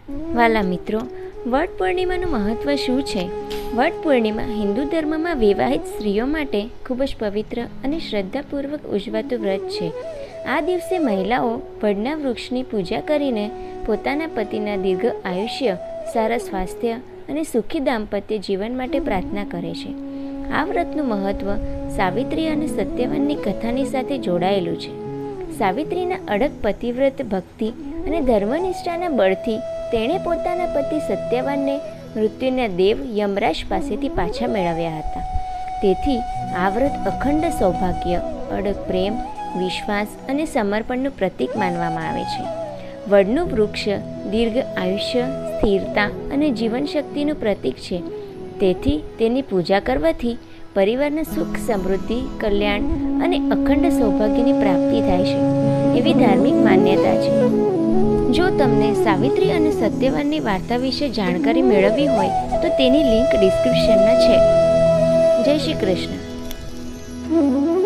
વાલા મિત્રો, વટ પૂર્ણિમાનું મહત્ત્વ શું છે? વટ પૂર્ણિમા હિન્દુ ધર્મમાં વિવાહિત સ્ત્રીઓ માટે ખૂબ જ પવિત્ર અને શ્રદ્ધાપૂર્વક ઉજવાતું વ્રત છે. આ દિવસે મહિલાઓ વડના વૃક્ષની પૂજા કરીને પોતાના પતિના દીર્ઘ આયુષ્ય, સારા સ્વાસ્થ્ય અને સુખી દાંપત્ય જીવન માટે પ્રાર્થના કરે છે. આ વ્રતનું મહત્ત્વ સાવિત્રી અને સત્યવાનની કથાની સાથે જોડાયેલું છે. સાવિત્રીના અડગ પતિવ્રત ભક્તિ અને ધર્મનિષ્ઠાના બળથી તેણે પોતાના પતિ સત્યવાનને મૃત્યુના દેવ યમરાજ પાસેથી પાછા મેળવ્યા હતા. તેથી આ વ્રત અખંડ સૌભાગ્ય, અડગ પ્રેમ, વિશ્વાસ અને સમર્પણનું પ્રતીક માનવામાં આવે છે. વડનું વૃક્ષ દીર્ઘ આયુષ્ય, સ્થિરતા અને જીવનશક્તિનું પ્રતીક છે. તેથી તેની પૂજા કરવાથી પરિવારના સુખ, સમૃદ્ધિ, કલ્યાણ અને અખંડ સૌભાગ્યની પ્રાપ્તિ થાય છે એવી ધાર્મિક માન્યતા છે. જો તમને સાવિત્રી અને સત્યવાનની વાર્તા વિશે જાણકારી મેળવવી હોય તો તેની લિંક ડિસ્ક્રિપ્શનમાં છે. જય શ્રી કૃષ્ણ.